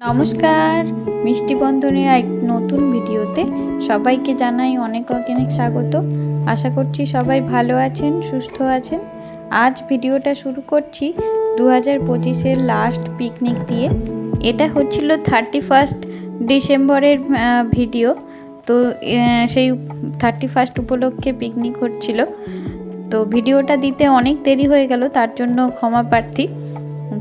নমস্কার, মিষ্টি বন্ধনের এক নতুন ভিডিওতে সবাইকে জানাই অনেক অনেক স্বাগত। আশা করছি সবাই ভালো আছেন, সুস্থ আছেন। আজ ভিডিওটা শুরু করছি 2025-এর লাস্ট পিকনিক দিয়ে। এটা হচ্ছিল 31 ডিসেম্বরের ভিডিও। তো সেই 31 উপলক্ষে পিকনিক হচ্ছিল। তো ভিডিওটা দিতে অনেক দেরি হয়ে গেল, তার জন্য ক্ষমা প্রার্থী।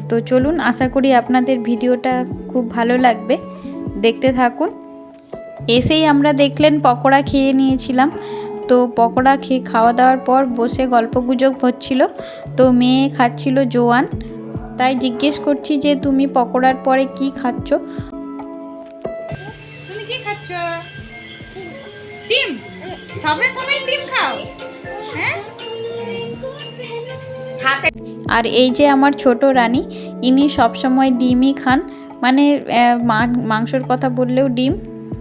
তো চলুন, আশা করি আপনাদের ভিডিওটা খুব ভালো লাগবে, দেখতে থাকুন। এসেই আমরা দেখলেন পকোড়া খেয়ে নিয়েছিলাম। তো পকোড়া খাওয়া দাওয়ার পর বসে গল্পগুজব হচ্ছিল। তো মেয়ে খাচ্ছিল জোয়ান, তাই জিজ্ঞেস করছি যে তুমি পকোড়ার পরে কি খাচ্ছ? তুমি কি খাচ্ছ? ডিম? সবে সবাই ডিম খাও? হ্যাঁ? আর এই যে আমার ছোট রানী, ইনি সবসময় ডিমই খান। মানে মাংসর কথা বললেও ডিম,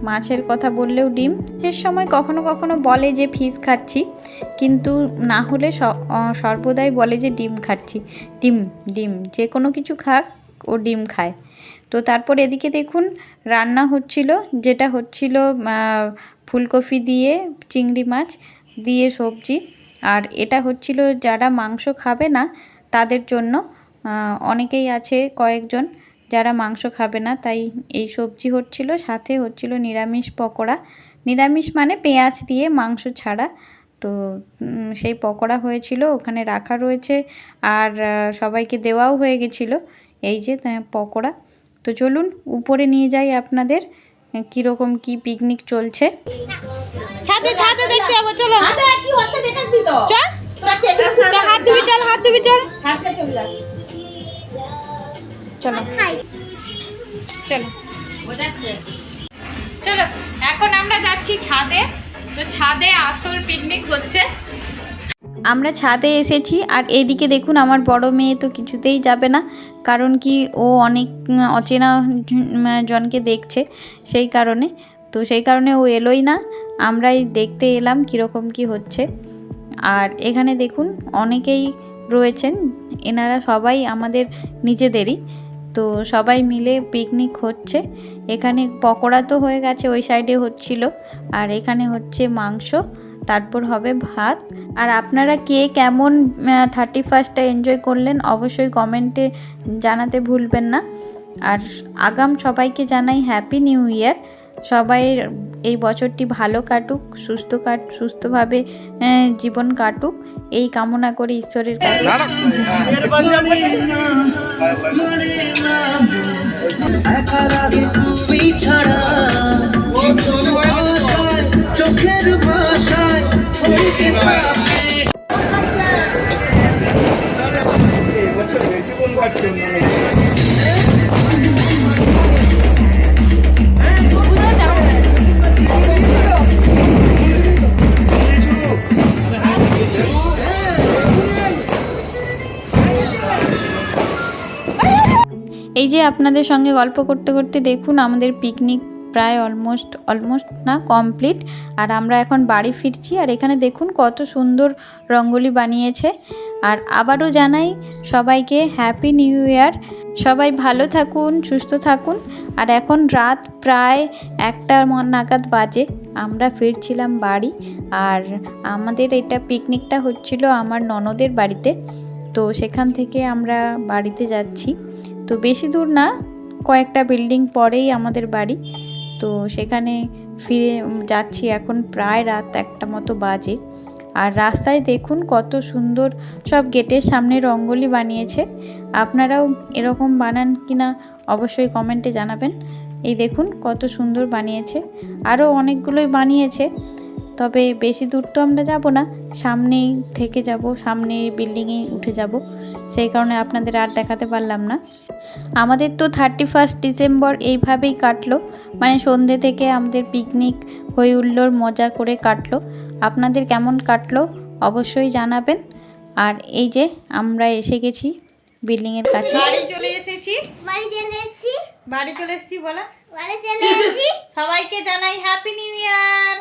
মাছের কথা বললেও ডিম। সে সময় কখনো কখনো বলে যে ফিশ খাচ্ছি, কিন্তু না হলে সর্বদাই বলে যে ডিম খাচ্ছি। ডিম ডিম যে কোনো কিছু খাক, ও ডিম খায়। তো তারপর এদিকে দেখুন রান্না হচ্ছিল, যেটা হচ্ছিল ফুলকপি দিয়ে চিংড়ি মাছ দিয়ে সবজি। আর এটা হচ্ছিল যারা মাংস খাবে না তাদের জন্য। অনেকেই আছে কয়েকজন যারা মাংস খাবে না, তাই এই সবজি হচ্ছিল, সাথে হচ্ছিল নিরামিষ পকোড়া। নিরামিষ মানে পেঁয়াজ দিয়ে, মাংস ছাড়া। তো সেই পকোড়া হয়েছিল, ওখানে রাখা রয়েছে, আর সবাইকে দেওয়াও হয়ে গেছিলো এই যে পকোড়া। তো চলুন উপরে নিয়ে যাই আপনাদের, কীরকম কি পিকনিক চলছে। ছাদে ছাদে দেখতে যাবো, চলো। কি হচ্ছে দেখাবি তো? হাত ধুবি চল, হাত ধুবি চল, ছাদে চলে যা। চলো চলো বোঝাচ্ছে। চলো এখন আমরা যাচ্ছি ছাদে। তো ছাদে আসল পিকনিক হচ্ছে। আমরা ছাদে এসেছি। আর এইদিকে দেখুন আমার বড় মেয়ে তো কিছুতেই যাবে না, কারণ কি ও অনেক অচেনা জনকে দেখছে, সেই কারণে। তো সেই কারণে ও এলোই না, আমরাই দেখতে এলাম কীরকম কি হচ্ছে। আর এখানে দেখুন অনেকেই রয়েছেন, এনারা সবাই আমাদের নিজেদেরই। তো সবাই মিলে পিকনিক হচ্ছে। এখানে পকোড়া তো হয়ে গেছে, ওই সাইডে হচ্ছিল, আর এখানে হচ্ছে মাংস, তারপর হবে ভাত। আর আপনারা কে কেমন 31টা এনজয় করলেন অবশ্যই কমেন্টে জানাতে ভুলবেন না। আর আগাম সবাইকে জানাই হ্যাপি নিউ ইয়ার। সবাই এই বছরটি ভালো কাটুক, সুস্থভাবে জীবন কাটুক, এই কামনা করি ঈশ্বরের কাছে। চোখের ভাষায় এই যে আপনাদের সঙ্গে গল্প করতে করতে দেখুন আমাদের পিকনিক প্রায় অলমোস্ট না কমপ্লিট। আর আমরা এখন বাড়ি ফিরছি। আর এখানে দেখুন কত সুন্দর রঙ্গোলি বানিয়েছে। আর আবারও জানাই সবাইকে হ্যাপি নিউ ইয়ার। সবাই ভালো থাকুন, সুস্থ থাকুন। আর এখন রাত প্রায় 1টা নাগাদ বাজে, আমরা ফিরছিলাম বাড়ি। আর আমাদের এটা পিকনিকটা হচ্ছিল আমার ননদের বাড়িতে। তো সেখান থেকে আমরা বাড়িতে যাচ্ছি। তো বেশি দূর না, কয়েকটা বিল্ডিং পরেই আমাদের বাড়ি। তো সেখানে ফিরে যাচ্ছি, এখন প্রায় রাত 1টা মতো বাজে। আর রাস্তায় দেখুন কত সুন্দর সব গেটের সামনে রঙ্গোলি বানিয়েছে। আপনারাও এরকম বানান কিনা অবশ্যই কমেন্টে জানাবেন। এই দেখুন কত সুন্দর বানিয়েছে, আরও অনেকগুলোই বানিয়েছে। তবে বেশি দূর তো আমরা যাব না, সামনেই থেকে যাব, সামনে বিল্ডিংয়ে উঠে যাব, সেই কারণে আপনাদের আর দেখাতে পারলাম না। আমাদের তো 31 ডিসেম্বর এইভাবেই কাটলো, মানে সন্ধ্যে থেকে আমাদের পিকনিক হই হুল্লোড় মজা করে কাটলো। আপনাদের কেমন কাটলো অবশ্যই জানাবেন। আর এই যে আমরা এসে গেছি বিল্ডিংয়ের কাছে। বাড়ি চলে এসেছি বলা। সবাইকে জানাই হ্যাপি নিউ ইয়ার।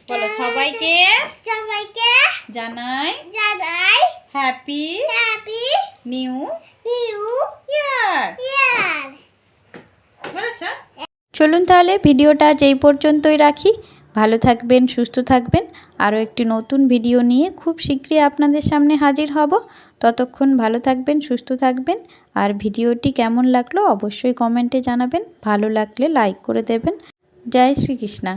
বলো সবাইকে সবাইকে জানাই জানাই happy happy new new year year. বলেছ? চলুন তাহলে ভিডিওটা আজ এই পর্যন্তই রাখি। ভালো থাকবেন, সুস্থ থাকবেন। আরও একটি নতুন ভিডিও নিয়ে খুব শীঘ্রই আপনাদের সামনে হাজির হব। ততক্ষণ ভালো থাকবেন, সুস্থ থাকবেন। আর ভিডিওটি কেমন লাগলো অবশ্যই কমেন্টে জানাবেন। ভালো লাগলে লাইক করে দেবেন। জয় শ্রীকৃষ্ণ।